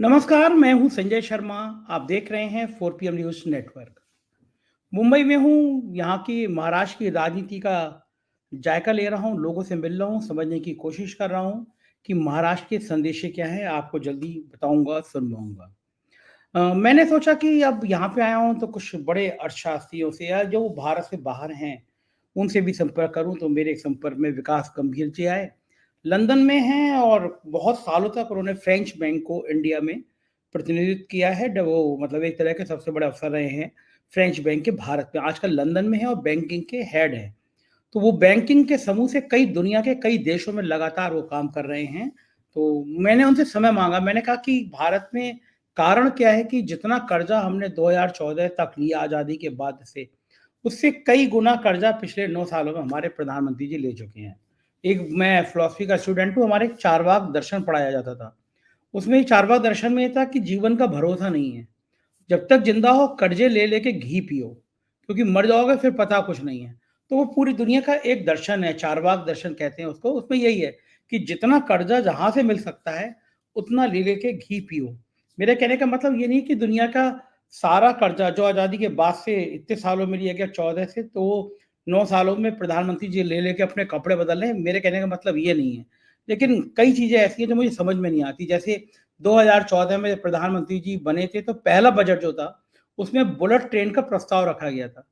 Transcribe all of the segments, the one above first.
नमस्कार, मैं हूँ संजय शर्मा। आप देख रहे हैं 4 पीएम न्यूज़ नेटवर्क। मुंबई में हूँ, यहाँ की महाराष्ट्र की राजनीति का जायका ले रहा हूँ, लोगों से मिल रहा हूँ, समझने की कोशिश कर रहा हूँ कि महाराष्ट्र के संदेशे क्या हैं, आपको जल्दी बताऊँगा, सुनवाऊँगा। मैंने सोचा कि अब यहाँ पे आया हूँ तो कुछ बड़े अर्थशास्त्रियों से या जो भारत से बाहर हैं, उनसे भी संपर्क करूँ तो मेरे संपर्क में विकास गंभीर जी आए। लंदन में हैं और बहुत सालों तक उन्होंने फ्रेंच बैंक को इंडिया में प्रतिनिधित्व किया है। वो मतलब एक तरह के सबसे बड़े अफ़सर रहे हैं फ्रेंच बैंक के भारत में। आजकल लंदन में हैं और बैंकिंग के हेड हैं। तो वो बैंकिंग के समूह से कई दुनिया के कई देशों में लगातार वो काम कर रहे हैं। तो मैंने उनसे समय माँगा, मैंने कहा कि भारत में कारण क्या है कि जितना कर्ज़ा हमने 2014 तक लिया आज़ादी के बाद से, उससे कई गुना कर्ज़ा पिछले 9 सालों में हमारे प्रधानमंत्री जी ले चुके हैं। एक मैं फ़िलॉसफ़ी का स्टूडेंट हूँ, हमारे एक चारवाक दर्शन पढ़ाया जाता था। उसमें चारवाक दर्शन में ये था कि जीवन का भरोसा नहीं है। जब तक ज़िंदा हो कर्ज़े ले लेके घी पियो, क्योंकि मर जाओगे फिर पता कुछ नहीं है। तो वो पूरी दुनिया का एक दर्शन है, चारवाक दर्शन कहते हैं उसको, उसमें यही है कि जितना कर्ज़ा जहाँ से मिल सकता है, उतना ले लेके घी पियो। मेरे कहने का मतलब ये नहीं कि दुनिया का सारा कर्ज़ा जो आज़ादी के बाद से इतने सालों में लिया गया 14 से, तो 9 सालों में प्रधानमंत्री जी ले लेके अपने कपड़े बदल रहे हैं, मेरे कहने का मतलब ये नहीं है। लेकिन कई चीज़ें ऐसी हैं जो मुझे समझ में नहीं आती, जैसे 2014 में प्रधानमंत्री जी बने थे तो पहला बजट जो था, उसमें बुलेट ट्रेन का प्रस्ताव रखा गया था।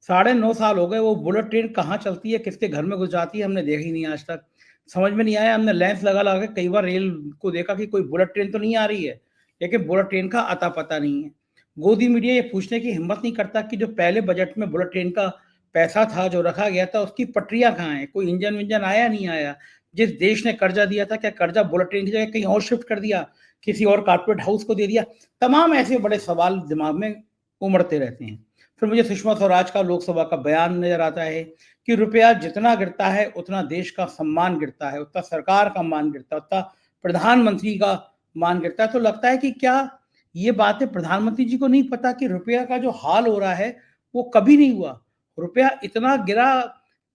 साढ़े 9 साल हो गए, वो बुलेट ट्रेन कहाँ चलती है, किसके घर में घुस जाती है, हमने देखी ही नहीं आज तक। समझ में नहीं आया, हमने लेंस लगा-लगा के कई बार रेल को देखा कि कोई बुलेट ट्रेन तो नहीं आ रही है, लेकिन बुलेट ट्रेन का अता-पता नहीं है। गोदी मीडिया ये पूछने की हिम्मत नहीं करता कि जो पहले बजट में बुलेट ट्रेन का पैसा था, जो रखा गया था, उसकी पटरियाँ कहाँ हैं? कोई इंजन-विंजन आया, नहीं आया? जिस देश ने कर्जा दिया था, क्या कर्जा बुलेट ट्रेन की जगह कहीं और शिफ्ट कर दिया? किसी और कॉर्पोरेट हाउस को दे दिया? तमाम ऐसे बड़े सवाल दिमाग में उमड़ते रहते हैं। फिर मुझे सुषमा स्वराज का लोकसभा का बयान नज़र आता है कि रुपया जितना गिरता है, उतना देश का सम्मान गिरता है, उतना सरकार का मान गिरता है, उतना प्रधानमंत्री का मान गिरता है। तो लगता है कि क्या ये बातें प्रधानमंत्री जी को नहीं पता कि रुपया का जो हाल हो रहा है, वो कभी नहीं हुआ। रुपया इतना गिरा,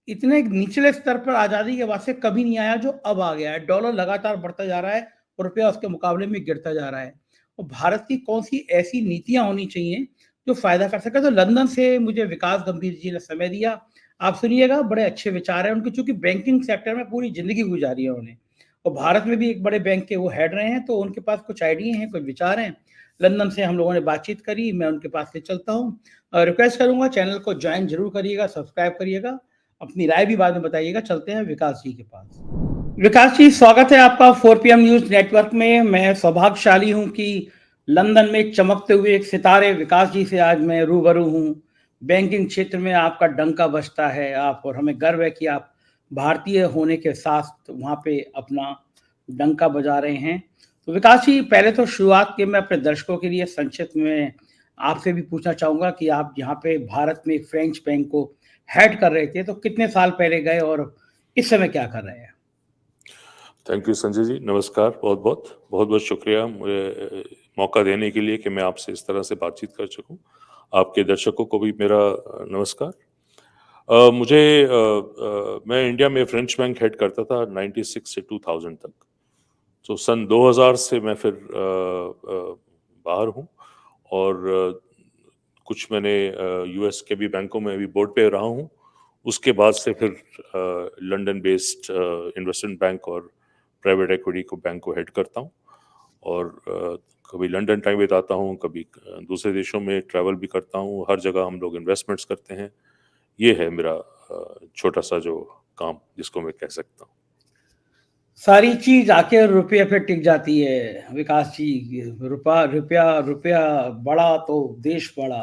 इतने निचले स्तर पर आज़ादी के बाद से कभी नहीं आया जो अब आ गया है। डॉलर लगातार बढ़ता जा रहा है और रुपया उसके मुकाबले में गिरता जा रहा है। और भारत की कौन-सी ऐसी नीतियाँ होनी चाहिए जो फ़ायदा कर सके? तो लंदन से मुझे विकास गंभीर जी ने समय दिया। आप सुनिएगा, बड़े अच्छे विचार हैं उनके, चूँकि बैंकिंग सेक्टर में पूरी ज़िंदगी गुज़ारी है उन्होंने और भारत में भी एक बड़े बैंक के वो हेड रहे हैं, तो उनके पास कुछ आइडिया हैं, कुछ विचार हैं। लंदन से हम लोगों ने बातचीत करी, मैं उनके पास ले चलता हूँ। रिक्वेस्ट करूँगा चैनल को जॉइन ज़रूर करिएगा, सब्सक्राइब करिएगा, अपनी राय भी बाद में बताइएगा। चलते हैं विकास जी के पास। विकास जी, स्वागत है आपका 4 पीएम न्यूज़ नेटवर्क में। मैं सौभाग्यशाली हूँ कि लंदन में चमकते हुए एक सितारे विकास जी से आज मैं रूबरू हूँ। बैंकिंग क्षेत्र में आपका डंका बजता है, आप और हमें गर्व है कि आप भारतीय होने के साथ वहाँ पे अपना डंका बजा रहे हैं। तो विकास जी, पहले तो शुरुआत के मैं अपने दर्शकों के लिए संक्षिप्त में आपसे भी पूछना चाहूँगा कि आप यहाँ पे भारत में एक फ्रेंच बैंक को हेड कर रहे थे, तो कितने साल पहले गए और इस समय क्या कर रहे हैं? थैंक यू संजय जी, नमस्कार। बहुत-बहुत शुक्रिया मुझे मौका देने के लिए कि मैं आपसे इस तरह से बातचीत कर सकूँ। आपके दर्शकों को भी मेरा नमस्कार। मैं इंडिया में फ्रेंच बैंक हेड करता था 96 से 2000 तक। तो सन 2000 से मैं फिर बाहर हूँ और कुछ मैंने यूएस के भी बैंकों में अभी बोर्ड पे रहा हूँ। उसके बाद से फिर लंदन बेस्ड इन्वेस्टमेंट बैंक और प्राइवेट इक्विटी को बैंक को हेड करता हूँ और कभी लंदन टाइम बिताता हूँ, कभी दूसरे देशों में ट्रैवल भी करता हूँ। हर जगह हम लोग इन्वेस्टमेंट्स करते हैं। ये है मेरा छोटा सा जो काम जिसको मैं कह सकता हूँ। सारी चीज़ आके रुपये पे टिक जाती है विकास जी। रुपया रुपया बढ़ा तो देश बढ़ा।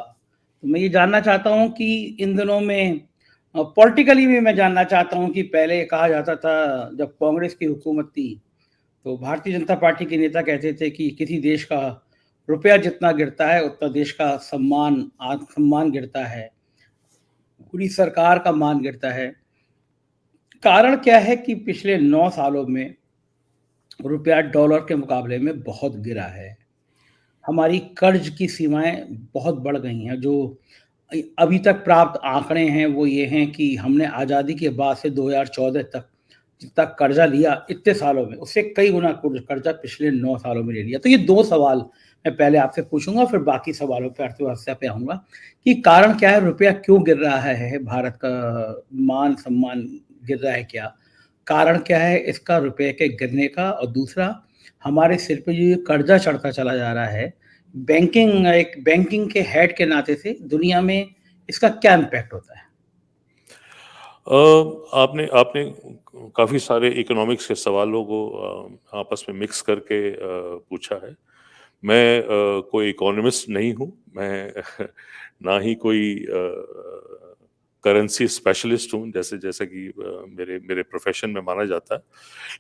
तो मैं ये जानना चाहता हूँ कि इन दिनों में पॉलिटिकली भी मैं जानना चाहता हूँ कि पहले कहा जाता था जब कांग्रेस की हुकूमत थी, तो भारतीय जनता पार्टी के नेता कहते थे कि किसी देश का रुपया जितना गिरता है उतना देश का सम्मान गिरता है, पूरी सरकार का मान गिरता है। कारण क्या है कि पिछले 9 सालों में रुपया डॉलर के मुकाबले में बहुत गिरा है। हमारी कर्ज की सीमाएँ बहुत बढ़ गई हैं। जो अभी तक प्राप्त आंकड़े हैं वो ये हैं कि हमने आज़ादी के बाद से 2014 तक जितना कर्जा लिया इतने सालों में, उससे कई गुना कर्जा पिछले 9 सालों में ले लिया। तो ये 2 सवाल मैं पहले आपसे पूछूँगा, फिर बाकी सवालों पे, अर्थव्यवस्था पे आऊँगा कि कारण क्या है, रुपया क्यों गिर रहा है? भारत का मान-सम्मान गिर रहा है क्या? कारण क्या है इसका रुपये के गिरने का? और दूसरा, हमारे सिर पे जो ये कर्जा चढ़ता चला जा रहा है, एक बैंकिंग के हेड के नाते से दुनिया में इसका क्या इम्पैक्ट होता है? आपने आपने काफ़ी सारे इकोनॉमिक्स के सवालों को आपस में मिक्स करके पूछा है। मैं कोई इकोनॉमिस्ट नहीं हूँ, मैं ना ही कोई करेंसी स्पेशलिस्ट हूँ, जैसे जैसे कि मेरे मेरे प्रोफ़ेशन में माना जाता है।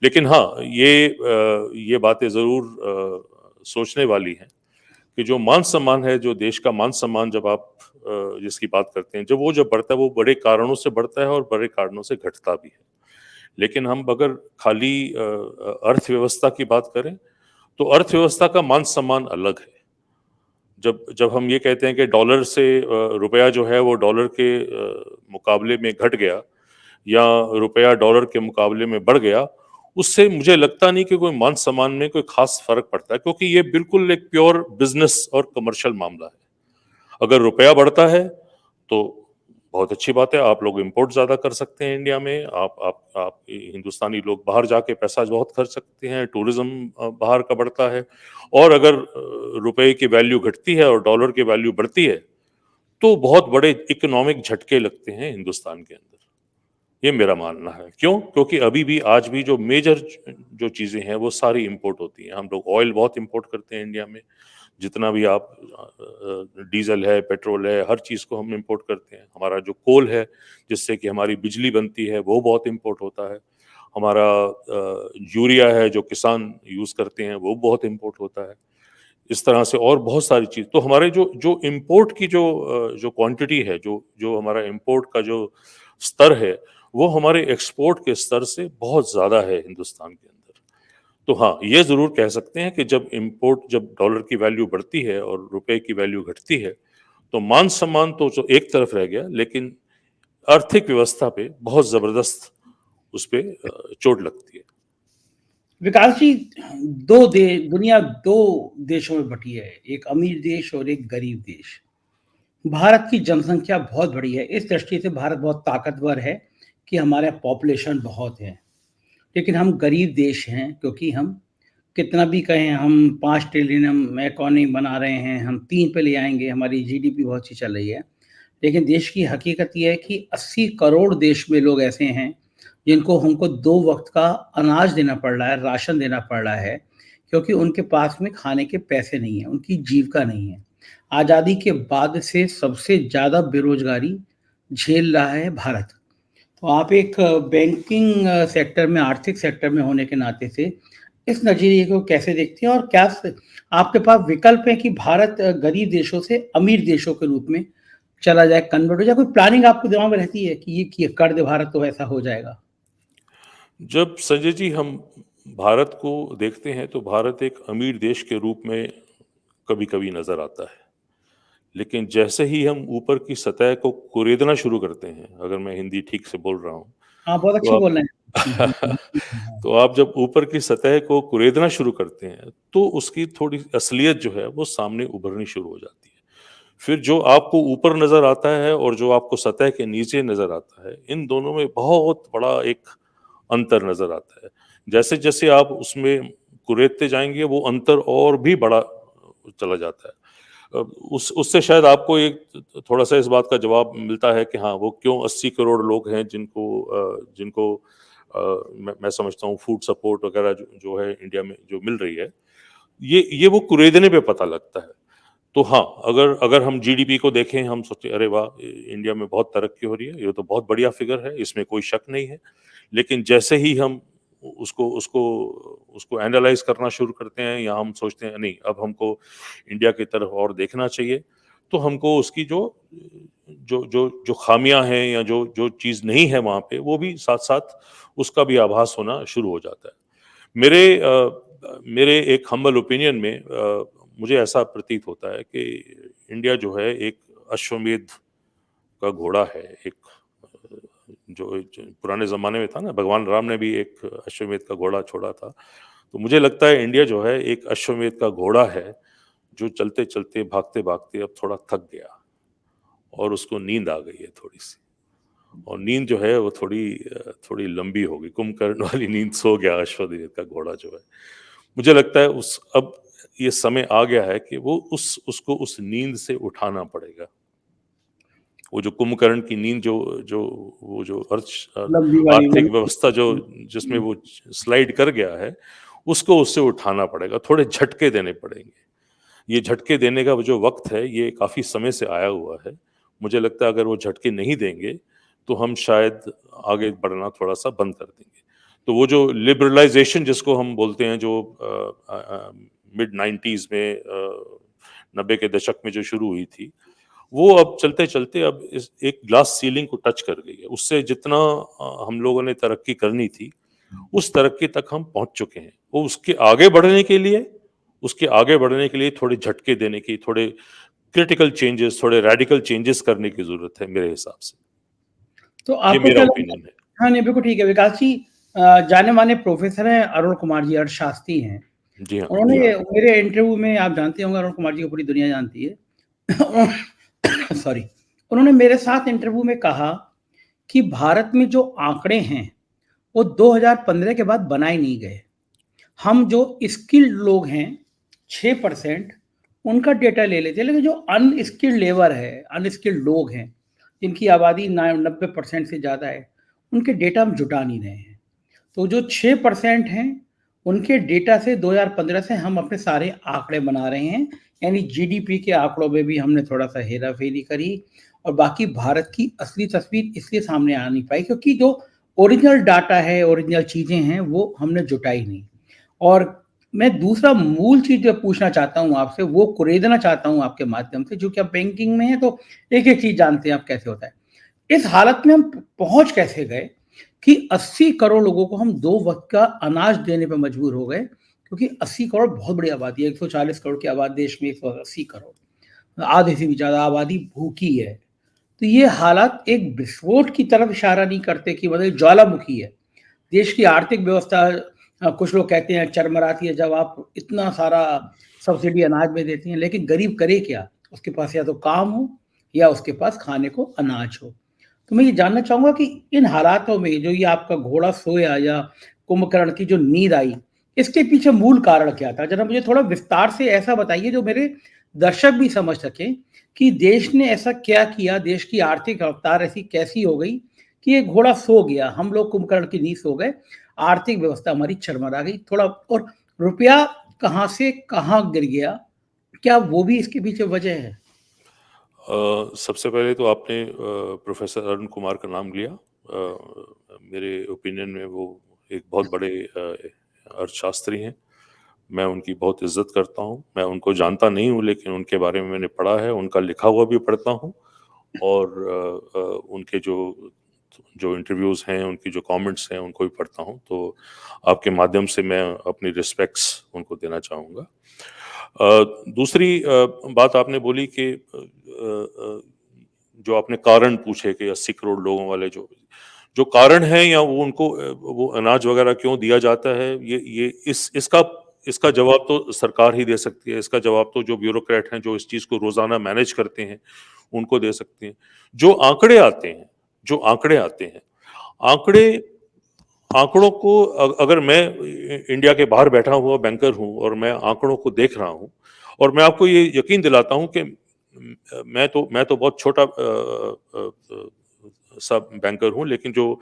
लेकिन हाँ, ये बातें ज़रूर सोचने वाली हैं कि जो मान-सम्मान है, जो देश का मान-सम्मान जब आप जिसकी बात करते हैं, जब बढ़ता है, वो बड़े कारणों से बढ़ता है और बड़े कारणों से घटता भी है। लेकिन हम अगर खाली अर्थव्यवस्था की बात करें, तो अर्थव्यवस्था का मान-सम्मान अलग है। जब जब हम ये कहते हैं कि डॉलर से रुपया जो है वो डॉलर के मुकाबले में घट गया या रुपया डॉलर के मुकाबले में बढ़ गया, उससे मुझे लगता नहीं कि कोई मान-सम्मान में कोई ख़ास फ़र्क पड़ता है, क्योंकि ये बिल्कुल एक प्योर बिज़नेस और कमर्शियल मामला है। अगर रुपया बढ़ता है, तो बहुत अच्छी बात है, आप लोग इम्पोर्ट ज़्यादा कर सकते हैं इंडिया में, आप हिंदुस्तानी लोग बाहर जाके पैसा बहुत खर्च सकते हैं, टूरिज़्म बाहर का बढ़ता है। और अगर रुपए की वैल्यू घटती है और डॉलर की वैल्यू बढ़ती है, तो बहुत बड़े इकोनॉमिक झटके लगते हैं हिंदुस्तान के अंदर। ये मेरा मानना है। क्यों? क्योंकि अभी भी आज भी जो मेजर जो चीज़ें हैं, वो सारी इम्पोर्ट होती हैं। हम लोग ऑयल बहुत इम्पोर्ट करते हैं इंडिया में। जितना भी आप डीज़ल है, पेट्रोल है, हर चीज़ को हम इम्पोर्ट करते हैं। हमारा जो कोल है, जिससे कि हमारी बिजली बनती है, वो बहुत इम्पोर्ट होता है। हमारा यूरिया है, जो किसान यूज़ करते हैं, वो बहुत इम्पोर्ट होता है। इस तरह से और बहुत सारी चीज़, तो हमारे जो जो इम्पोर्ट की जो क्वांटिटी है, जो जो हमारा इम्पोर्ट का जो स्तर है, वो हमारे एक्सपोर्ट के स्तर से बहुत ज़्यादा है हिंदुस्तान के अंदर। तो हाँ, ये ज़रूर कह सकते हैं कि जब डॉलर की वैल्यू बढ़ती है और रुपए की वैल्यू घटती है, तो मान-सम्मान तो जो एक तरफ रह गया, लेकिन आर्थिक व्यवस्था पे बहुत ज़बरदस्त उसपे चोट लगती है। विकास जी, 2 देशों में बटी है, एक अमीर देश और एक गरीब देश। भारत की जनसंख्या बहुत बड़ी है, इस दृष्टि से भारत बहुत ताकतवर है कि हमारे पॉपुलेशन बहुत है। लेकिन हम गरीब देश हैं, क्योंकि हम कितना भी कहें, हम 5 ट्रिलियन हम इकॉनमी बना रहे हैं, हम 3 पे ले आएँगे, हमारी जीडीपी बहुत अच्छी चल रही है। लेकिन देश की हकीकत ये है कि 80 करोड़ देश में लोग ऐसे हैं, जिनको हमको 2 वक़्त का अनाज देना पड़ रहा है, राशन देना पड़ रहा है, क्योंकि उनके पास में खाने के पैसे नहीं हैं, उनकी जीविका नहीं है। आज़ादी के बाद से सबसे ज़्यादा बेरोज़गारी झेल रहा है भारत। तो आप एक बैंकिंग सेक्टर में, आर्थिक सेक्टर में होने के नाते से इस नज़रिए को कैसे देखते हैं, और क्या स आपके पास विकल्प है कि भारत गरीब देशों से अमीर देशों के रूप में चला जाए, कन्वर्ट हो जाए? कोई प्लानिंग आपके दिमाग में रहती है कि ये कर दे भारत तो ऐसा हो जाएगा? जब संजय जी हम भारत को देखते हैं, तो भारत एक अमीर देश के रूप में कभी-कभी नज़र आता है। लेकिन जैसे ही हम ऊपर की सतह को कुरेदना शुरू करते हैं, अगर मैं हिंदी ठीक से बोल रहा हूँ, हाँ, बहुत तो अच्छी आप बोल रहे हैं। हुँ, हुँ, हुँ, हुँ। तो आप जब ऊपर की सतह को कुरेदना शुरू करते हैं, तो उसकी थोड़ी असलियत जो है, वो सामने उभरनी शुरू हो जाती है। फिर जो आपको ऊपर नज़र आता है और जो आपको सतह के नीचे नज़र आता है, इन दोनों में बहुत बड़ा एक अंतर नज़र आता है। जैसे-जैसे आप उसमें कुरेदते जाएँगे, वो अंतर और भी बड़ा चला जाता है। उस उससे शायद आपको एक थोड़ा-सा इस बात का जवाब मिलता है कि हाँ, वो क्यों 80 करोड़ लोग हैं जिनको मैं समझता हूँ फूड सपोर्ट वगैरह जो जो है इंडिया में जो मिल रही है, ये वो कुरेदने पे पता लगता है। तो हाँ, अगर अगर हम जीडीपी को देखें, हम सोचें अरे वाह! इंडिया में बहुत तरक्की हो रही है, ये तो बहुत बढ़िया फ़िगर है, इसमें कोई शक नहीं है। लेकिन जैसे ही हम उसको उसको उसको एनालाइज़ करना शुरू करते हैं या हम सोचते हैं नहीं, अब हमको इंडिया की तरफ और देखना चाहिए, तो हमको उसकी जो जो जो जो ख़ामियाँ हैं या जो जो चीज़ नहीं है वहाँ पे, वो भी साथ-साथ उसका भी आभास होना शुरू हो जाता है। मेरे एक हम्बल ओपिनियन में मुझे ऐसा प्रतीत होता है कि इंडिया जो है एक अश्वमेध का घोड़ा है, एक जो पुराने ज़माने में था ना, भगवान राम ने भी एक अश्वमेध का घोड़ा छोड़ा था। तो मुझे लगता है इंडिया जो है एक अश्वमेध का घोड़ा है, जो चलते-चलते, भागते-भागते अब थोड़ा थक गया और उसको नींद आ गई है थोड़ी-सी। और नींद जो है वो थोड़ी लंबी हो गई, कुंभकर्ण वाली नींद, सो गया अश्वमेध का घोड़ा जो है। मुझे लगता है उस अब ये समय आ गया है कि वो उसको उस नींद से उठाना पड़ेगा। वो जो कुंभकर्ण की नींद जो जो वो जो लंबी वाली आर्थिक लंबी। व्यवस्था जो जिसमें वो स्लाइड कर गया है, उसको उससे उठाना पड़ेगा, थोड़े झटके देने पड़ेंगे। ये झटके देने का वो जो वक़्त है, ये काफ़ी समय से आया हुआ है। मुझे लगता है अगर वो झटके नहीं देंगे, तो हम शायद आगे बढ़ना थोड़ा-सा बंद कर देंगे। तो वो जो लिबरलाइज़ेशन जिसको हम बोलते हैं, जो मिड 90s में 90 के दशक में जो शुरू हुई थी, वो अब चलते-चलते अब इस एक ग्लास सीलिंग को टच कर गई है। उससे जितना हम लोगों ने तरक्की करनी थी, उस तरक्की तक हम पहुँच चुके हैं। वो उसके आगे बढ़ने के लिए थोड़े झटके देने की, थोड़े क्रिटिकल चेंजेस, थोड़े रेडिकल चेंजेस करने की ज़रूरत है मेरे हिसाब से। तो ये आपको मेरा क्या लगता है? ओपिनियन है। हाँ, नहीं बिल्कुल ठीक है। विकास जी जाने-माने प्रोफ़ेसर हैं, अरुण कुमार जी अर्थशास्त्री हैं। जी हाँ, जी उन्होंने हाँ। मेरे इंटरव्यू में आप जानते होंगे अरुण कुमार जी को पूरी दुनिया जानती है। सॉरी। उन्होंने मेरे साथ इंटरव्यू में कहा कि भारत में जो आंकड़े हैं, वो 2015 के बाद बनाए नहीं गए। हम जो स्किल्ड लोग हैं, 6% उनका डेटा ले लेते हैं, लेकिन जो अनस्किल्ड लेबर है, अनस्किल्ड लोग हैं, जिनकी आबादी ना 90% से ज़्यादा है, उनके डेटा हम जुटा नहीं रहे हैं। तो जो 6% हैं, उनके डेटा से 2015 से हम अपने सारे आंकड़े बना रहे हैं, यानी जीडीपी के आंकड़ों में भी हमने थोड़ा-सा हेरा-फेरी करी और बाकी भारत की असली तस्वीर इसलिए सामने आ नहीं पाई क्योंकि जो ओरिजिनल डाटा है, ओरिजिनल चीज़ें हैं, वो हमने जुटाई नहीं। और मैं दूसरा मूल चीज़ जो पूछना चाहता हूँ आपसे, वो कुरेदना चाहता हूँ आपके माध्यम से, चूँकि आप बैंकिंग में हैं, तो एक-एक चीज़ जानते हैं आप कैसे होता है। इस हालत में हम पहुँच कैसे गए कि 80 करोड़ लोगों को हम 2 वक़्त का अनाज देने पे मजबूर हो गए, क्योंकि 80 करोड़ बहुत बड़ी आबादी है, 140 करोड़ की आबादी देश में 180 करोड़, आधे से भी ज़्यादा आबादी भूखी है। तो ये हालात एक विस्फोट की तरफ इशारा नहीं करते कि मतलब ज्वालामुखी है। देश की आर्थिक व्यवस्था कुछ लोग कहते हैं चरमराती है जब आप इतना सारा सब्सिडी अनाज में देती हैं, लेकिन गरीब करे क्या? उसके पास या तो काम हो या उसके पास खाने को अनाज हो। तो मैं ये जानना चाहूँगा कि इन हालातों में जो ये आपका घोड़ा सोया या कुंभकर्ण की जो नींद आई, इसके पीछे मूल कारण क्या था? ज़रा मुझे थोड़ा विस्तार से ऐसा बताइए जो मेरे दर्शक भी समझ सकें कि देश ने ऐसा क्या किया, देश की आर्थिक रफ्तार ऐसी कैसी हो गई कि ये घोड़ा सो गया, हम लोग कुंभकर्ण की नींद सो गए, आर्थिक व्यवस्था हमारी चरमरा गई। थोड़ा और रुपया कहाँ से कहाँ गिर गया? क्या वो भी इसके पीछे वजह है? सबसे पहले तो आपने प्रोफ़ेसर अरुण कुमार का नाम लिया। मेरे ओपिनियन में वो एक बहुत बड़े अर्थशास्त्री हैं। मैं उनकी बहुत इज़्ज़त करता हूँ। मैं उनको जानता नहीं हूँ, लेकिन उनके बारे में मैंने पढ़ा है, उनका लिखा हुआ भी पढ़ता हूँ और उनके जो जो इंटरव्यूज़ हैं, उनकी जो कमेंट्स हैं, उनको भी पढ़ता हूँ। तो आपके माध्यम से मैं अपनी रिस्पेक्ट्स उनको देना चाहूँगा। दूसरी बात आपने बोली कि जो आपने कारण पूछे कि 80 करोड़ लोगों वाले जो जो कारण हैं, या वो उनको वो अनाज वगैरह क्यों दिया जाता है, ये इसका जवाब तो सरकार ही दे सकती है। इसका जवाब तो जो ब्यूरोक्रेट हैं, जो इस चीज़ को रोज़ाना मैनेज करते हैं, उनको दे सकते हैं। जो आंकड़े आते हैं जो आंकड़े आते हैं, आंकड़े आंकड़ों को अगर मैं इंडिया के बाहर बैठा हुआ बैंकर हूँ और मैं आंकड़ों को देख रहा हूँ, और मैं आपको ये यकीन दिलाता हूँ कि मैं तो बहुत छोटा सा बैंकर हूँ, लेकिन जो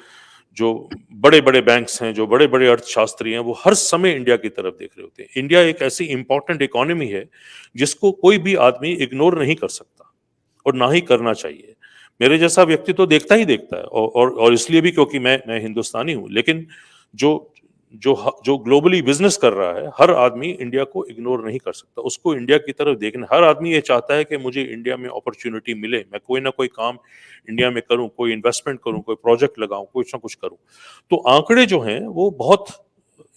जो बड़े-बड़े बैंक्स हैं, जो बड़े-बड़े अर्थशास्त्री हैं, वो हर समय इंडिया की तरफ देख रहे होते हैं। इंडिया एक ऐसी इम्पोर्टेंट इकोनॉमी है, जिसको कोई भी आदमी इग्नोर नहीं कर सकता और ना ही करना चाहिए। मेरे जैसा व्यक्ति तो देखता ही देखता है, और इसलिए भी क्योंकि मैं हिंदुस्तानी हूँ, लेकिन जो जो ग्लोबली बिज़नेस कर रहा है, हर आदमी इंडिया को इग्नोर नहीं कर सकता। उसको इंडिया की तरफ देखना, हर आदमी ये चाहता है कि मुझे इंडिया में अपॉर्च्युनिटी मिले, मैं कोई ना कोई काम इंडिया में करूँ, कोई इन्वेस्टमेंट करूँ, कोई प्रोजेक्ट लगाऊँ, कुछ ना कुछ करूँ। तो आंकड़े जो हैं, वो बहुत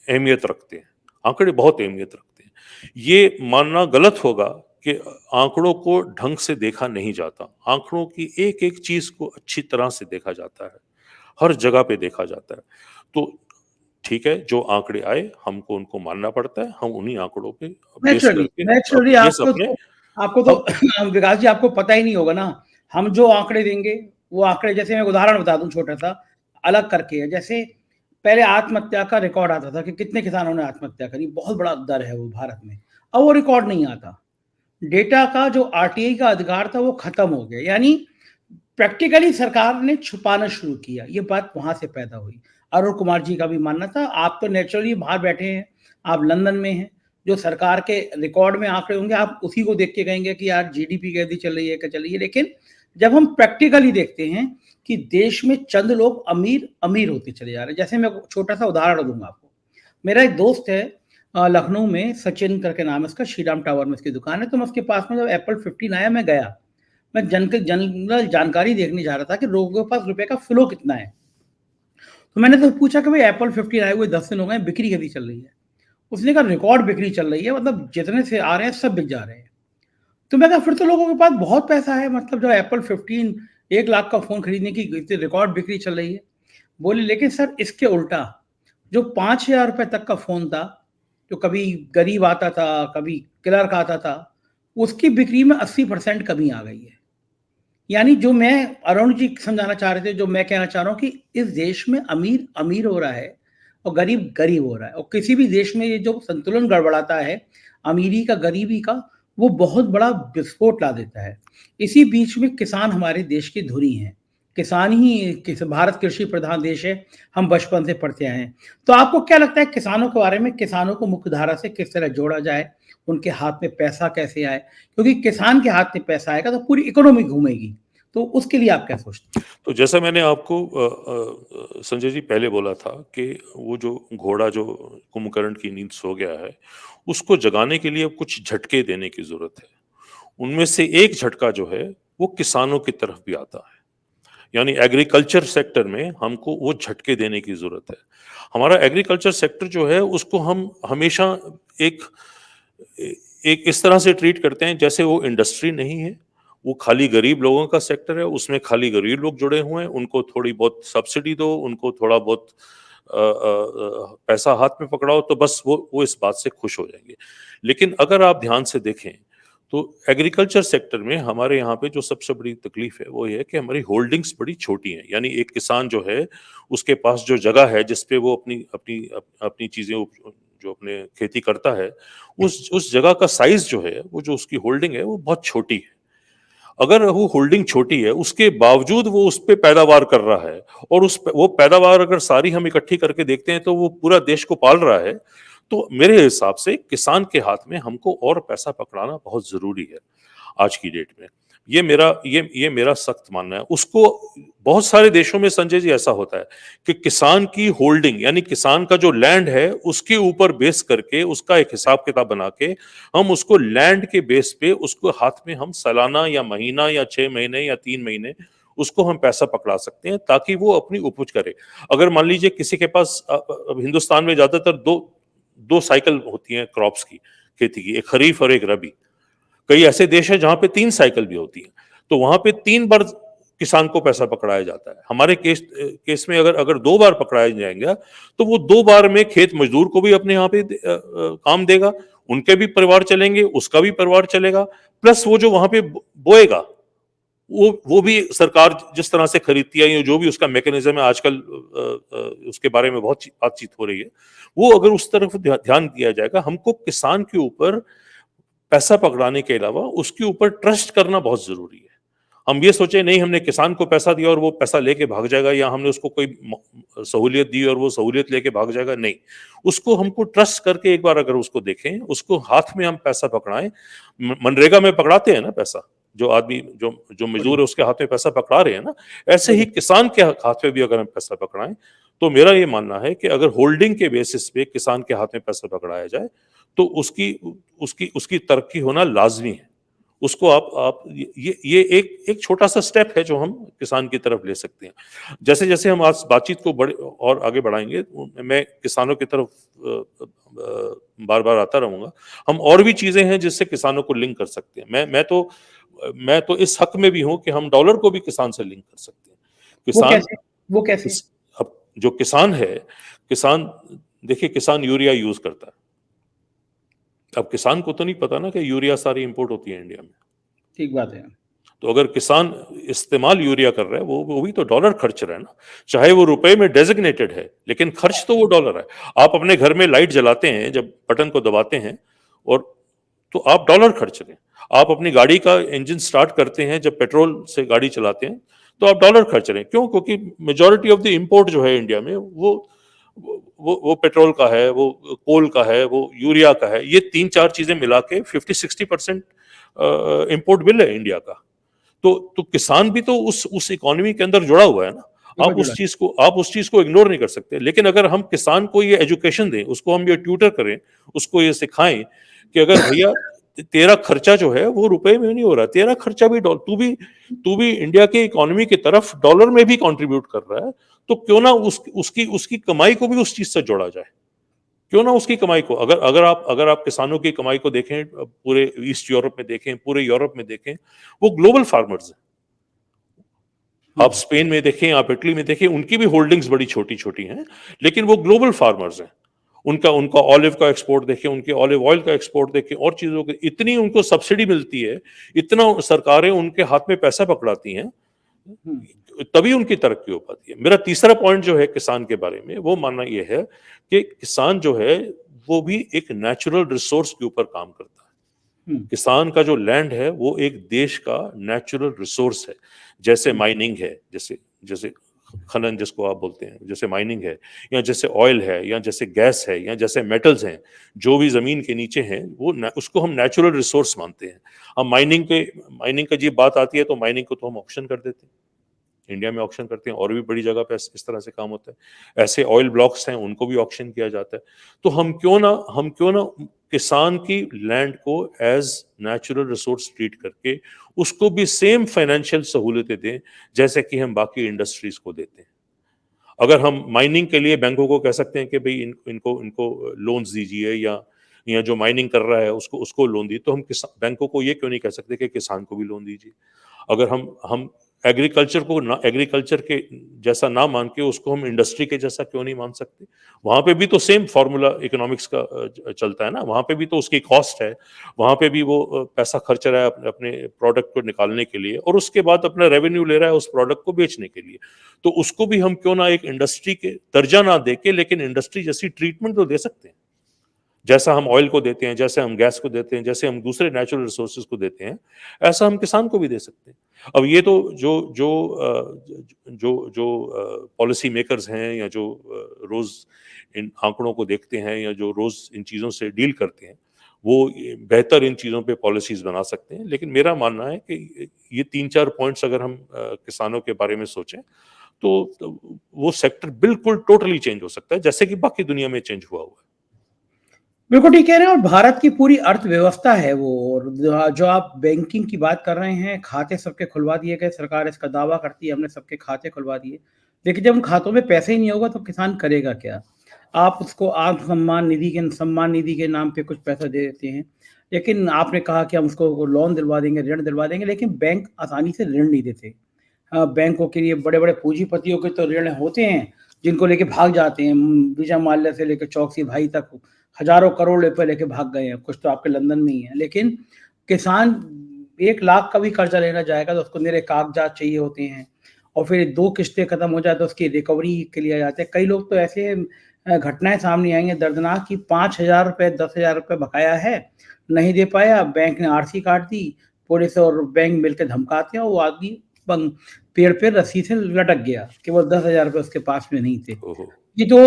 अहमियत रखते हैं। आंकड़े बहुत अहमियत रखते हैं। ये मानना गलत होगा कि आंकड़ों को ढंग से देखा नहीं जाता। आंकड़ों की एक-एक चीज़ को अच्छी तरह से देखा जाता है। हर जगह पे देखा जाता है। तो ठीक है, जो आंकड़े आए हमको उनको मानना पड़ता है, हम उन्हीं आंकड़ों पे बेस नेचुरली, करके नेचुरली बेस अपने आपको तो हम विकास जी आपको पता ही नहीं होगा ना, हम जो आंकड़े देंगे, वो आंकड़े जैसे मैं एक उदाहरण बता दूँ छोटा-सा, अलग करके है। जैसे पहले आत्महत्या का रिकॉर्ड आता था कि कितने किसानों ने आत्महत्या करी, बहुत बड़ा दर है वो भारत में। अब वो रिकॉर्ड नहीं आता। डेटा का जो आरटीआई का अधिकार था वो खत्म हो गया, यानी प्रैक्टिकली सरकार ने छुपाना शुरू किया, ये बात वहाँ से पैदा हुई। अरुण कुमार जी का भी मानना था, आप तो नेचुरली बाहर बैठे हैं, आप लंदन में हैं, जो सरकार के रिकॉर्ड में आंकड़े होंगे, आप उसी को देख के कहेंगे कि यार जीडीपी कैसी चल रही है, क्या चल रही है। लेकिन जब हम प्रैक्टिकली देखते हैं कि देश में चंद लोग अमीर होते चले जा रहे हैं, जैसे मैं छोटा-सा उदाहरण दूँगा आपको। मेरा एक दोस्त है लखनऊ में, सचिन करके नाम है उसका, श्रीराम टावर में उसकी दुकान है, तो मैं उसके पास में जब एप्पल 15 आया मैं गया। मैं जनरल जानकारी देखने जा रहा था कि लोगों के पास रुपए का फ्लो कितना है। तो मैंने तो पूछा कि भाई एप्पल 15 आए हुए 10 दिन हो गए, बिक्री कैसी चल रही है? उसने कहा रिकॉर्ड बिक्री चल रही है, मतलब जितने से आ रहे हैं सब बिक जा रहे हैं। तो मैं कहा फिर तो लोगों के पास बहुत पैसा है, मतलब जो एप्पल 15 1 लाख का फ़ोन खरीदने की इतनी रिकॉर्ड बिक्री चल रही है। बोले लेकिन सर इसके उल्टा जो 5,000 रुपए तक का फ़ोन था, जो कभी गरीब आता था, कभी क्लर्क आता था, उसकी बिक्री में 80% कमी आ गई है। यानी जो मैं अरुण जी समझाना चाह रहे थे, जो मैं कहना चाह रहा हूँ कि इस देश में अमीर अमीर हो रहा है और गरीब गरीब हो रहा है, और किसी भी देश में ये जो संतुलन गड़बड़ाता है अमीरी का गरीबी का, वो बहुत बड़ा विस्फोट ला देता है। इसी बीच में किसान हमारे देश की धुरी हैं। किसान ही भारत कृषि प्रधान देश है, हम बचपन से पढ़ते आए हैं। तो आपको क्या लगता है किसानों के बारे में, किसानों को मुख्य धारा से किस तरह जोड़ा जाए, उनके हाथ में पैसा कैसे आए? क्योंकि किसान के हाथ में पैसा आएगा तो पूरी इकोनॉमी घूमेगी। तो उसके लिए आप क्या सोचते हैं? तो जैसा मैंने आपको संजय जी पहले बोला था कि वो जो घोड़ा जो कुंभकर्ण की नींद सो गया है, उसको जगाने के लिए कुछ झटके देने की ज़रूरत है। उनमें से एक झटका जो है, वो किसानों की तरफ भी आता है। यानी एग्रीकल्चर सेक्टर में हमको वो झटके देने की ज़रूरत है। हमारा एग्रीकल्चर सेक्टर जो है, उसको हम हमेशा एक ए एक इस तरह से ट्रीट करते हैं जैसे वो इंडस्ट्री नहीं है, वो खाली गरीब लोगों का सेक्टर है, उसमें खाली गरीब लोग जुड़े हुए हैं, उनको थोड़ी बहुत सब्सिडी दो, उनको थोड़ा बहुत पैसा हाथ में पकड़ाओ तो बस वो इस बात से खुश हो जाएँगे। लेकिन अगर आप ध्यान से देखें, तो एग्रीकल्चर सेक्टर में हमारे यहाँ पे जो सबसे बड़ी तकलीफ है, वो ये है कि हमारी होल्डिंग्स बड़ी छोटी हैं। यानी एक किसान जो है, उसके पास जो जगह है, जिस पे वो अपनी चीज़ें जो अपने खेती करता है, उस जगह का साइज़ जो है, वो जो उसकी होल्डिंग है, वो बहुत छोटी है। अगर वो होल्डिंग छोटी है, उसके बावजूद वो उस पे पैदावार कर रहा है और वो पैदावार अगर सारी हम इकट्ठी करके देखते हैं, तो वो पूरा देश को पाल रहा है। तो मेरे हिसाब से किसान के हाथ में हमको और पैसा पकड़ाना बहुत ज़रूरी है, आज की डेट में। ये मेरा सख्त मानना है। उसको बहुत सारे देशों में संजय जी ऐसा होता है कि किसान की होल्डिंग यानी किसान का जो लैंड है, उसके ऊपर बेस करके उसका एक हिसाब-किताब बना के हम उसको लैंड के बेस पे उसको हाथ में हम सालाना या महीना या 6 महीने या 3 महीने उसको हम पैसा पकड़ा सकते हैं ताकि वो अपनी उपज करे। अगर मान लीजिए किसी के पास अब हिंदुस्तान में ज़्यादातर 2 साइकिल होती हैं क्रॉप्स की, खेती की, एक खरीफ और एक रबी। कई ऐसे देश हैं जहाँ पे 3 साइकिल भी होती हैं, तो वहाँ पे 3 बार किसान को पैसा पकड़ाया जाता है। हमारे केस में अगर अगर 2 बार पकड़ाया जाएगा, तो वो 2 बार में खेत मज़दूर को भी अपने यहाँ पे काम देगा, उनके भी परिवार चलेंगे, उसका भी परिवार चलेगा, प्लस वो जो वहाँ पे बोएगा, वो भी सरकार जिस तरह से खरीदती है या जो भी उसका मैकेनिज़्म है आजकल उसके बारे में बहुत बातचीत हो रही है, वो अगर उस तरफ ध्यान दिया जाएगा, हमको किसान के ऊपर पैसा पकड़ाने के अलावा उसके ऊपर ट्रस्ट करना बहुत ज़रूरी है। हम ये सोचे नहीं हमने किसान को पैसा दिया और वो पैसा लेके भाग जाएगा या हमने उसको कोई सहूलियत दी और वो सहूलियत लेके भाग जाएगा, नहीं। उसको हमको ट्रस्ट करके एक बार अगर उसको देखें, उसको हाथ में हम पैसा पकड़ाएँ, मनरेगा में पकड़ाते हैं ना पैसा, जो आदमी जो जो मज़दूर है उसके हाथ में पैसा पकड़ा रहे हैं ना, ऐसे ही किसान के हाथ में भी अगर हम पैसा पकड़ाएँ, तो मेरा ये मानना है कि अगर होल्डिंग के बेसिस पे किसान के हाथ में पैसा पकड़ाया जाए, तो उसकी उसकी उसकी तरक्की होना लाज़मी है। उसको आप ये एक छोटा-सा स्टेप है जो हम किसान की तरफ ले सकते हैं। जैसे-जैसे हम आज बातचीत को और आगे बढ़ाएँगे, मैं किसानों की तरफ बार-बार आता रहूँगा। हम और भी चीज़ें हैं जिससे किसानों को लिंक कर सकते हैं। मैं तो इस हक में भी हूँ कि हम डॉलर को भी किसान से लिंक कर सकते हैं। वो किसान कैसे? वो कैसे? अब जो किसान है, किसान, देखिए किसान यूरिया यूज करता है। अब किसान को तो नहीं पता ना कि यूरिया सारी इंपोर्ट होती है इंडिया में। ठीक बात है। तो अगर किसान इस्तेमाल यूरिया कर रहा है, वो भी तो डॉलर खर्च रहा है ना, चाहे वो रुपए में डेजिग्नेटेड है, लेकिन खर्च तो वो डॉलर है। आप अपने घर में लाइट जलाते हैं, जब बटन को दबाते हैं, और तो आप डॉलर खर्च रहे हैं। आप अपनी गाड़ी का इंजन स्टार्ट करते हैं, जब पेट्रोल से गाड़ी चलाते हैं, तो आप डॉलर खर्च रहे हैं। क्यों? क्योंकि मेजॉरिटी ऑफ द इंपोर्ट जो है इंडिया में, वो पेट्रोल का है, वो कोल का है, वो यूरिया का है। ये 3-4 चीजें मिला के 50-60% इंपोर्ट बिल है इंडिया का। तो किसान भी तो उस इकोनॉमी के अंदर जुड़ा हुआ है ना। बिल्कुल जुड़ा। आप उस चीज को इग्नोर नहीं कर सकते। लेकिन अगर हम किसान को ये एजुकेशन दें, उसको हम ये ट्यूटर करें, उसको ये सिखाएं कि अगर भैया तेरा खर्चा जो है वो रुपए में नहीं हो रहा, तेरा खर्चा भी डॉलर, तू भी इंडिया के इकोनॉमी की तरफ डॉलर में भी कंट्रीब्यूट कर रहा है, तो क्यों ना उसकी उसकी कमाई को भी उस चीज से जोड़ा जाए। क्यों ना उसकी कमाई को, अगर आप किसानों की कमाई को देखें, पूरे ईस्ट यूरोप में देखें, पूरे यूरोप में देखें, वो ग्लोबल फार्मर्स हैं। आप स्पेन में देखें, आप इटली में देखें, उनकी भी होल्डिंग्स बड़ी छोटी छोटी हैं, लेकिन वो ग्लोबल फार्मर्स हैं। उनका उनका ऑलिव का एक्सपोर्ट देखें, उनके ऑलिव ऑयल का एक्सपोर्ट देखें, और चीजों के इतनी उनको सब्सिडी मिलती है, इतना सरकारें उनके हाथ में पैसा पकड़ाती हैं, तभी उनकी तरक्की हो पाती है। मेरा तीसरा पॉइंट जो है किसान के बारे में, वो मानना यह है कि किसान जो है वो भी एक नेचुरल रिसोर्स के ऊपर काम करता है। किसान का जो लैंड है वो एक देश का नेचुरल रिसोर्स है। जैसे माइनिंग है, जैसे जैसे खनन जिसको आप बोलते हैं, जैसे माइनिंग है, या जैसे ऑयल है, या जैसे गैस है, या जैसे मेटल्स हैं, जो भी जमीन के नीचे हैं, उसको हम नेचुरल रिसोर्स मानते हैं। हम माइनिंग का जी बात आती है तो माइनिंग को तो हम ऑक्शन कर देते हैं, इंडिया में ऑक्शन करते हैं, और भी बड़ी जगह पे इस तरह से काम होता है। ऐसे ऑयल ब्लॉक्स हैं, उनको भी ऑक्शन किया जाता है। तो हम क्यों ना किसान की लैंड को एज नेचुरल रिसोर्स ट्रीट करके उसको भी सेम फाइनेंशियल सहूलतें दें जैसे कि हम बाकी इंडस्ट्रीज को देते हैं। अगर हम माइनिंग के लिए बैंकों को कह सकते हैं कि भाई इनको इनको लोन्स दीजिए, या जो माइनिंग कर रहा है उसको लोन दी, तो हम बैंकों को ये क्यों नहीं कह सकते कि किसान को भी लोन दीजिए। अगर हम एग्रीकल्चर को ना एग्रीकल्चर के जैसा ना मान के उसको हम इंडस्ट्री के जैसा क्यों नहीं मान सकते। वहां पे भी तो सेम फॉर्मूला इकोनॉमिक्स का चलता है ना, वहां पे भी तो उसकी कॉस्ट है, वहां पे भी वो पैसा खर्च रहा है अपने प्रोडक्ट को निकालने के लिए, और उसके बाद अपना रेवेन्यू ले रहा है उस प्रोडक्ट को बेचने के लिए। तो उसको भी हम क्यों ना एक इंडस्ट्री के दर्जा ना दे के, लेकिन इंडस्ट्री जैसी ट्रीटमेंट तो दे सकते हैं, जैसा हम ऑयल को देते हैं, जैसे हम गैस को देते हैं, जैसे हम दूसरे नेचुरल रिसोर्सेज को देते हैं, ऐसा हम किसान को भी दे सकते हैं। अब ये तो जो जो जो जो पॉलिसी मेकर्स हैं, या जो रोज इन आंकड़ों को देखते हैं, या जो रोज इन चीज़ों से डील करते हैं, वो बेहतर इन चीज़ों पे पॉलिसीज बना सकते हैं। लेकिन मेरा मानना है कि ये 3-4 पॉइंट्स अगर हम किसानों के बारे में सोचें, तो वो सेक्टर बिल्कुल टोटली चेंज हो सकता है, जैसे कि बाकी दुनिया में चेंज हुआ है। बिल्कुल ठीक कह रहे हैं, और भारत की पूरी अर्थव्यवस्था है वो। और जो आप बैंकिंग की बात कर रहे हैं, खाते सबके खुलवा दिए गए, सरकार इसका दावा करती है हमने सबके खाते खुलवा दिए, लेकिन जब उन खातों में पैसे ही नहीं होगा तो किसान करेगा क्या? आप उसको आत्म सम्मान निधि के नाम पे कुछ पैसा दे देते हैं, लेकिन आपने कहा कि हम उसको लोन दिलवा देंगे, ऋण दिलवा देंगे, लेकिन बैंक आसानी से ऋण नहीं देते। बैंकों के लिए बड़े-बड़े पूंजीपतियों के तो ऋण होते हैं, जिनको लेके भाग जाते हैं। विजय माल्या से लेके चौकसी भाई तक हज़ारों करोड़ रुपए लेके भाग गए हैं, कुछ तो आपके लंदन में ही हैं। लेकिन किसान 1 लाख का भी कर्जा लेना चाहेगा तो उसको निरे कागज़ात चाहिए होते हैं, और फिर 2 किश्तें खत्म हो जाए तो उसकी रिकवरी के लिए आ जाते हैं। कई लोग तो ऐसे घटनाएँ सामने आई हैं दर्दनाक कि ₹5000 ₹10,000 बकाया है, नहीं दे पाया, बैंक ने आरसी काट दी, पुलिस और बैंक मिलके धमकाते हैं, और वो आदमी बंग पेड़ पे रस्सी से लटक गया, केवल ₹10,000 उसके पास में नहीं थे। ओहो।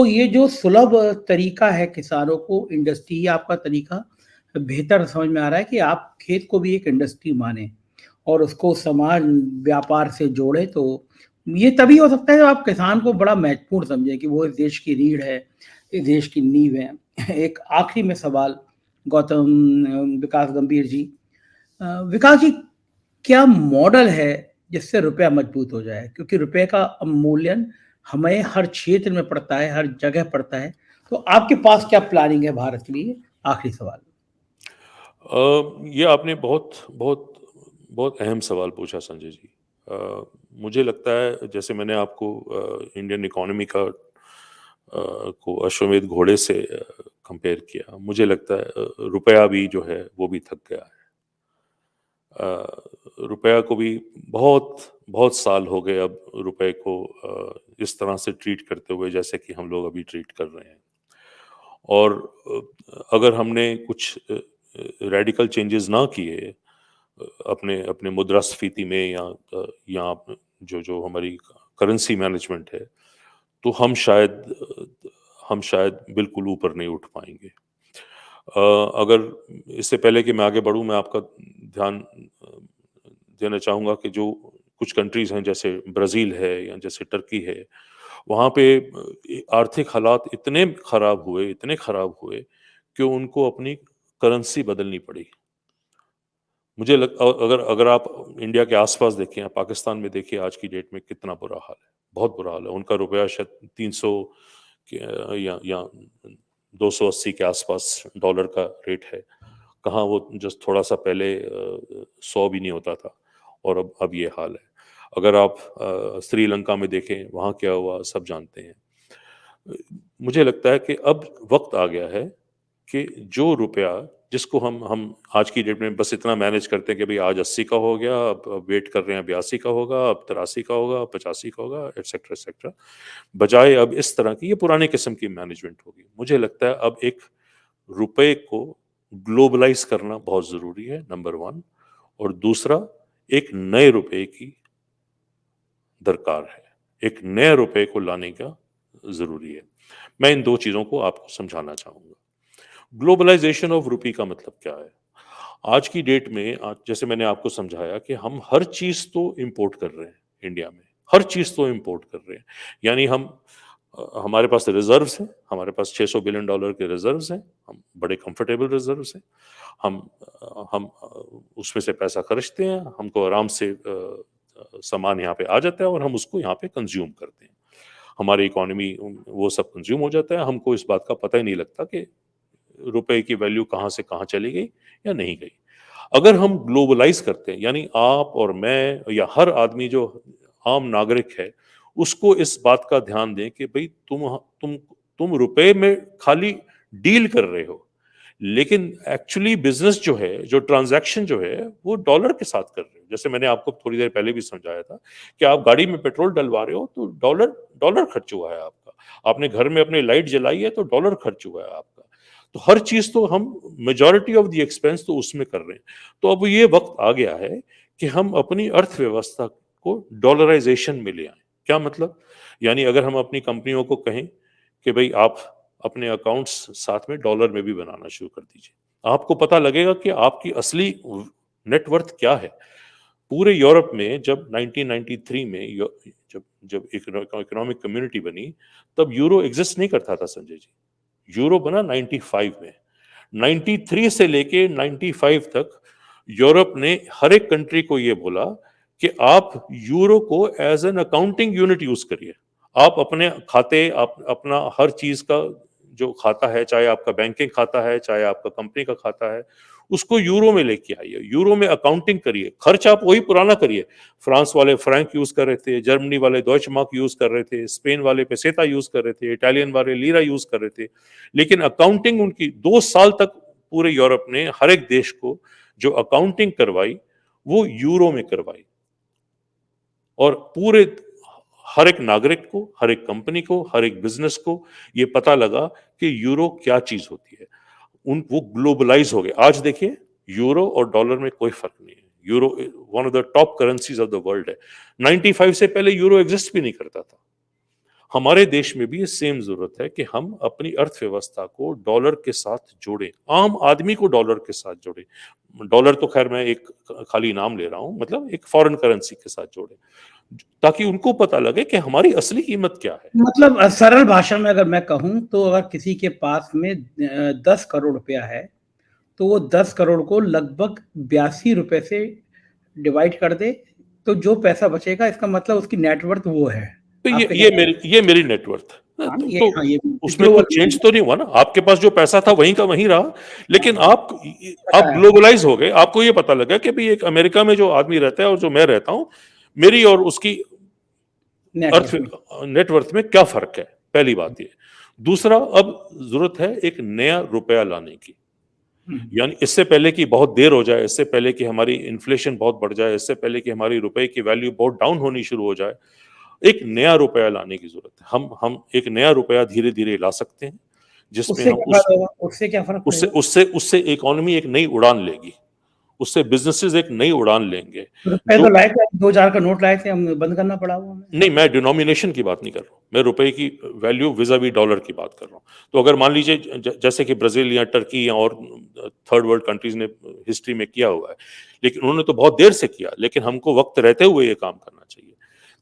ये जो सुलभ तरीका है किसानों को इंडस्ट्री, आपका तरीका बेहतर समझ में आ रहा है कि आप खेत को भी एक इंडस्ट्री मानें और उसको समाज व्यापार से जोड़ें, तो ये तभी हो सकता है जब आप किसान को बड़ा महत्वपूर्ण समझें कि वो इस देश की रीढ़ है, इस देश की नींव है। एक आखिरी में सवाल गौतम विकास गंभीर जी, विकास जी, क्या मॉडल है जिससे रुपया मजबूत हो जाए? क्योंकि रुपए का अवमूल्यन हमें हर क्षेत्र में पड़ता है, हर जगह पड़ता है। तो आपके पास क्या प्लानिंग है भारत के लिए? आखिरी सवाल। ये आपने बहुत बहुत बहुत अहम सवाल पूछा संजय जी। मुझे लगता है, जैसे मैंने आपको इंडियन इकोनॉमी का को अश्वमेध घोड़े से कंपेयर किया, मुझे लगता है रुपया भी जो है वो भी थक गया है। रुपया को भी बहुत बहुत साल हो गए अब रुपए को इस तरह से ट्रीट करते हुए जैसे कि हम लोग अभी ट्रीट कर रहे हैं। और अगर हमने कुछ रेडिकल चेंजेस ना किए अपने अपने मुद्रास्फीति में या जो जो हमारी करेंसी मैनेजमेंट है, तो हम शायद बिल्कुल ऊपर नहीं उठ पाएंगे। अगर इससे पहले कि मैं आगे बढ़ूं, मैं आपका ध्यान देना चाहूँगा कि जो कुछ कंट्रीज़ हैं जैसे ब्राज़ील है या जैसे टर्की है, वहाँ पे आर्थिक हालात इतने ख़राब हुए कि उनको अपनी करेंसी बदलनी पड़ी। अगर अगर आप इंडिया के आस-पास देखें या पाकिस्तान में देखिए, आज की डेट में कितना बुरा हाल है, बहुत बुरा हाल है। उनका रुपया शायद 300 के या 280 के आस-पास डॉलर का रेट है। कहाँ वो जस्ट थोड़ा-सा पहले 100 भी नहीं होता था, और अब ये हाल है। अगर आप श्रीलंका में देखें, वहाँ क्या हुआ सब जानते हैं। मुझे लगता है कि अब वक़्त आ गया है कि जो रुपया जिसको हम आज की डेट में बस इतना मैनेज करते हैं कि भई आज 80 का हो गया, अब वेट कर रहे हैं 82 का होगा, अब 83 का होगा, 85 का होगा, एटसेट्रा एटसेट्रा। बजाय अब इस तरह की, ये पुराने किस्म की मैनेजमेंट होगी। मुझे लगता है अब एक रुपए को ग्लोबलाइज़ करना बहुत ज़रूरी है, नंबर 1, और दूसरा एक नए रुपए की दरकार है। एक नए रुपए को लाने का ज़रूरी है। मैं इन 2 चीज़ों को आपको समझाना चाहूँगा। ग्लोबलाइजेशन ऑफ रूपी का मतलब क्या है? आज की डेट में जैसे मैंने आपको समझाया कि हम हर चीज़ तो इम्पोर्ट कर रहे हैं इंडिया में, हर चीज़ तो इम्पोर्ट कर रहे हैं। यानी हमारे पास रिज़र्व्स हैं, हमारे पास $600 बिलियन के रिज़र्व्स हैं, हम बड़े कंफर्टेबल रिज़र्व्स हैं। हम उसमें से पैसा खर्चते हैं, हमको आराम से सामान यहाँ पे आ जाता है और हम उसको यहाँ पे कंज़्यूम करते हैं। हमारी इकोनॉमी वो सब कंज़्यूम हो जाता है, हमको इस बात का पता ही नहीं लगता कि रुपए की वैल्यू कहाँ से कहाँ चली गई या नहीं गई। अगर हम ग्लोबलाइज़ करते हैं, यानी आप और मैं या हर आदमी जो आम नागरिक है, उसको इस बात का ध्यान दें कि भई तुम रुपए में खाली डील कर रहे हो, लेकिन एक्चुअली बिज़नेस जो है, जो ट्रांज़ैक्शन जो है, वो डॉलर के साथ कर रहे हो। जैसे मैंने आपको थोड़ी देर पहले भी समझाया था कि आप गाड़ी में पेट्रोल डलवा रहे हो तो डॉलर डॉलर खर्च हुआ है आपका। आपने घर में अपनी लाइट जलाई है तो डॉलर खर्च हुआ है आपका। तो हर चीज़ तो हम मेजॉरिटी ऑफ द एक्सपेंस तो उसमें कर रहे हैं। तो अब ये वक़्त आ गया है कि हम अपनी अर्थव्यवस्था को डॉलराइज़ेशन में ले आएँ। क्या मतलब? यानी अगर हम अपनी कंपनियों को कहें कि भई आप अपने अकाउंट्स साथ में डॉलर में भी बनाना शुरू कर दीजिए। आपको पता लगेगा कि आपकी असली नेट वर्थ क्या है। पूरे यूरोप में जब 1993 में जब जब इकोनॉमिक कम्युनिटी बनी, तब यूरो एग्जिस्ट नहीं करता था संजय जी। यूरो बना 95 में। 93 से लेके 95 तक यूरोप ने हर एक कंट्री को ये बोला कि आप यूरो को as an accounting unit use करिए। आप अपने खाते, आप अपना हर चीज का जो खाता है, चाहे आपका बैंकिंग खाता है, चाहे आपका कंपनी का खाता है, उसको यूरो में लेके आइए, यूरो में अकाउंटिंग करिए। खर्च आप वही पुराना करिए। फ्रांस वाले फ्रैंक यूज कर रहे थे, जर्मनी वाले डॉइच मार्क यूज कर रहे थे, स्पेन वाले पेसेटा यूज कर रहे थे, इटालियन वाले लीरा यूज कर रहे थे, लेकिन अकाउंटिंग उनकी 2 साल तक पूरे यूरोप ने हर एक देश को जो अकाउंटिंग करवाई वो यूरो में करवाई। और पूरे हर एक नागरिक को, हर एक कंपनी को, हर एक बिजनेस को ये पता लगा कि यूरो क्या चीज होती है। वो ग्लोबलाइज हो गए। आज देखिए, यूरो और डॉलर में कोई फर्क नहीं है। Euro one of the top currencies of the world है। 95 से पहले यूरो एग्जिस्ट भी नहीं करता था। हमारे देश में भी ये सेम जरूरत है कि हम अपनी अर्थव्यवस्था को डॉलर के साथ जोड़ें, आम आदमी को डॉलर के साथ जोड़ें। डॉलर तो खैर मैं एक खाली नाम ले रहा हूं, मतलब एक फॉरेन करेंसी के साथ जोड़ें, ताकि उनको पता लगे कि हमारी असली कीमत क्या है। मतलब सरल भाषा में अगर मैं कहूं तो अगर किसी के पास में 10 करोड़ रुपया है, तो वो 10 करोड़ को लगभग 82 रुपए से डिवाइड कर दे, तो जो पैसा बचेगा इसका मतलब उसकी नेटवर्थ वो है। तो आपके कहने ये मेरी नेटवर्थ है। हाँ, तो ये उसमें कुछ चेंज तो नहीं हुआ ना। आपके पास जो पैसा था वहीं का वहीं रहा, लेकिन आप ग्लोबलाइज हो गए। आपको ये पता लगा कि भाई एक अमेरिका में जो आदमी रहता है और जो मैं रहता हूँ, मेरी और उसकी नेटवर्क में। नेटवर्थ में क्या फर्क है, पहली बात ये। दूसरा, अब जरूरत है एक नया रुपया लाने की, यानी इससे पहले कि बहुत देर हो जाए, इससे पहले कि हमारी इन्फ्लेशन बहुत बढ़ जाए, इससे पहले कि हमारी रुपए की वैल्यू बहुत डाउन होनी शुरू हो जाए, एक नया रुपया लाने की जरूरत है। हम एक नया रुपया धीरे धीरे ला सकते हैं, जिसमें उससे हम क्या फायदा होगा? उससे क्या फर्क उससे पड़ेगा? उससे उससे इकोनॉमी एक नई उड़ान लेगी, उससे बिजनेसेस एक नई उड़ान लेंगे। रुपए तो जो लाए थे, 2000 का नोट लाए थे, हम बंद करना पड़ा वो हमें। नहीं, मैं डिनोमिनेशन की बात नहीं कर रहा हूँ, मैं रुपए की वैल्यू विज़ावी डॉलर की बात कर रहा हूँ। तो अगर मान लीजिए जैसे कि ब्राजील या टर्की या और थर्ड वर्ल्ड कंट्रीज ने हिस्ट्री में किया हुआ है, लेकिन उन्होंने तो बहुत देर से किया, लेकिन हमको वक्त रहते हुए ये काम करना चाहिए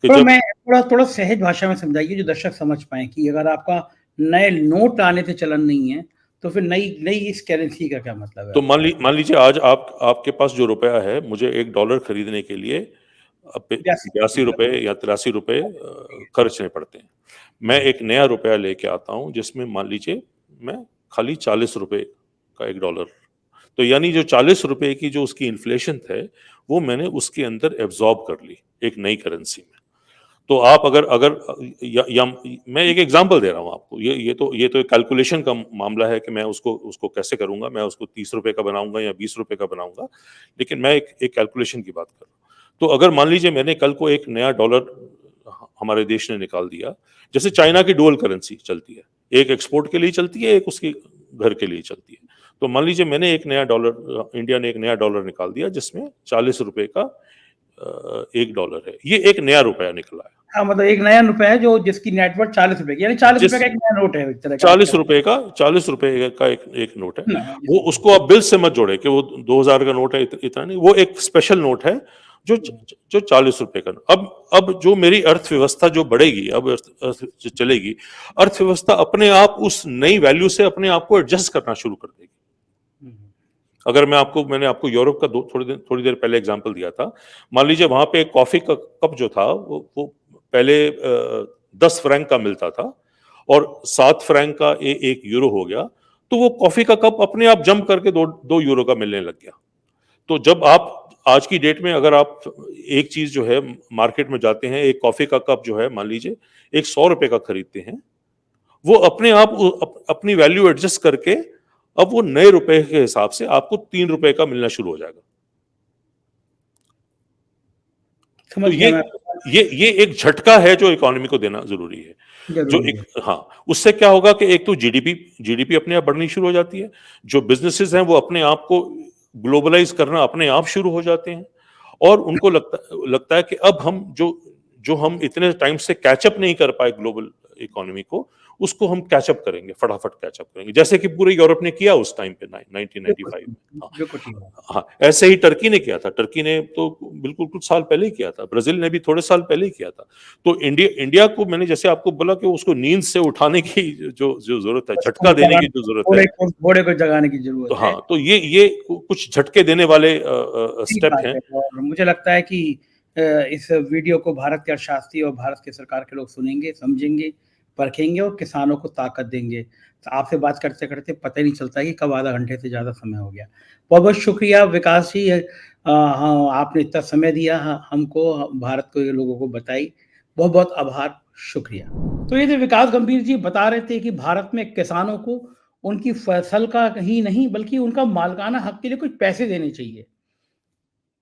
कि थोड़ा जब मैं थोड़ा थोड़ा सहज भाषा में समझाइए जो दर्शक समझ पाए कि अगर आपका नए नोट लाने से चलन नहीं है, तो फिर नई नई इस करेंसी का क्या मतलब है तो आपके लिए? मान लीजिए आज आपके पास जो रुपया है, मुझे $1 खरीदने के लिए 82 82 रुपए या 83 रुपए खर्चने पड़ते हैं। मैं एक नया रुपया लेके आता हूँ, जिसमें मान लीजिए मैं खाली 40 रुपए का $1, तो यानी जो 40 रुपए की जो उसकी इन्फ्लेशन है, वो मैंने उसके अंदर एब्जॉर्ब कर ली एक नई करेंसी में। तो आप अगर अगर या मैं एक एग्जांपल दे रहा हूँ आपको, ये तो एक कैलकुलेशन का मामला है कि मैं उसको उसको कैसे करूंगा, मैं उसको 30 रुपए का बनाऊंगा या 20 रुपए का बनाऊंगा, लेकिन मैं एक कैलकुलेशन की बात कर रहा हूँ। तो अगर मान लीजिए मैंने कल को एक नया डॉलर हमारे देश ने निकाल दिया, जैसे चाइना की डुअल करेंसी चलती है, एक एक्सपोर्ट के लिए चलती है, एक उसकी घर के लिए चलती है। तो मान लीजिए मैंने एक नया डॉलर, इंडिया ने एक नया डॉलर निकाल दिया, जिसमें 40 रुपए का $1 है, ये एक नया रुपया निकला है। हाँ, मतलब एक नया रुपया है जो जिसकी नेटवर्थ 40 रुपए की, यानी 40 रुपए जिस का एक नया नोट है, एक तरह का आप 40 कह रुपए का 40 रुपए का एक नोट है। रहे हैं ना, वो जिसको उसको आप बिल से मत जोड़े कि वो 2000 का नोट है, इतना नहीं, वो एक स्पेशल नोट है जो 40 रुपए का। अब जो मेरी अर्थव्यवस्था जो बढ़ेगी, अब जो चलेगी, अर्थव्यवस्था अपने आप उस नई वैल्यू से अपने आप को एडजस्ट करना शुरू कर देगी। अगर मैंने आपको यूरोप का थोड़ी देर पहले एग्जांपल दिया था। मान लीजिए वहां पे एक कॉफी का कप जो था, वो पहले 10 फ्रैंक का मिलता था और 7 फ्रैंक का एक यूरो हो गया, तो वो कॉफी का कप अपने आप जंप करके 2 यूरो का मिलने लग गया। तो जब आप आज की डेट में अगर आप एक चीज जो है मार्केट में जाते हैं, एक कॉफी का कप जो है मान लीजिए एक 100 रुपए का खरीदते हैं, वो अपने आप अपनी वैल्यू एडजस्ट करके अब वो नए रुपए के हिसाब से आपको 3 रुपए का मिलना शुरू हो जाएगा। तो समझ गया मैं। ये एक झटका है जो इकोनॉमी को देना जरूरी है। जो जरूरी एक है। हाँ, उससे क्या होगा कि एक तो जीडीपी अपने आप बढ़नी शुरू हो जाती है, जो बिजनेसेस हैं वो अपने आप को ग्लोबलाइज करना अपने आप शुरू हो जाते हैं, और उनको लगता है कि अब हम जो हम इतने टाइम से कैचअप नहीं कर पाए ग्लोबल इकोनॉमी को, उसको हम कैचअप करेंगे, फटाफट कैचअप करेंगे, जैसे कि पूरे यूरोप ने किया उस टाइम पे 1995 में। हाँ, बिल्कुल ठीक है। हाँ, ऐसे ही टर्की ने किया था। टर्की ने तो बिल्कुल कुछ साल पहले ही किया था, ब्राजील ने भी थोड़े साल पहले ही किया था। तो इंडिया को मैंने जैसे आपको बोला कि उसको नींद से उठाने की जो जरूरत है, झटका देने की जो जरूरत है, घोड़े को जगाने की तो जरूरत है। हाँ, तो ये कुछ झटके देने वाले ठीक स्टेप बात हैं। है, और मुझे लगता है कि इस वीडियो को भारत के अर्थशास्त्री और भारत की सरकार के लोग सुनेंगे, समझेंगे, परखेंगे और किसानों को ताकत देंगे। तो आपसे बात करते-करते पता ही नहीं चलता कि कब आधा घंटे से ज़्यादा समय हो गया। बहुत-बहुत शुक्रिया विकास जी, हाँ, आपने इतना समय दिया हमको, भारत के लोगों को बताई। बहुत-बहुत आभार, शुक्रिया। तो ये थे विकास गंभीर जी, बता रहे थे कि भारत में किसानों को उनकी फसल का ही नहीं बल्कि उनका मालिकाना हक के लिए कुछ पैसे देने चाहिए।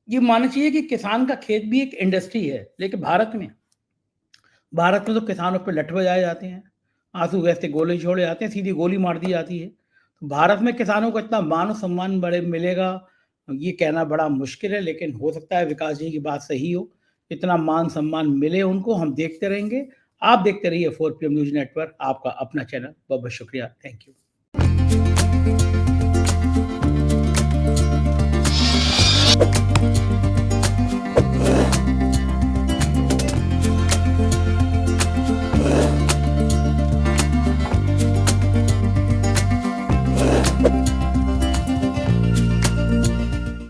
ये मानना चाहिए कि किसान का खेत भी एक इंडस्ट्री है, लेकिन भारत में तो किसानों पे लठ बजाए जाते हैं, आंसू गैस से गोले छोड़े जाते हैं, सीधी गोली मार दी जाती है। तो भारत में किसानों को इतना मान और सम्मान बड़े मिलेगा, ये कहना बड़ा मुश्किल है, लेकिन हो सकता है विकास जी की बात सही हो। इतना मान सम्मान मिले उनको, हम देखते रहेंगे। आप देखते रहिए 4 पीएम न्यूज़ नेटवर्क, आपका अपना चैनल। बहुत-बहुत शुक्रिया। Thank you.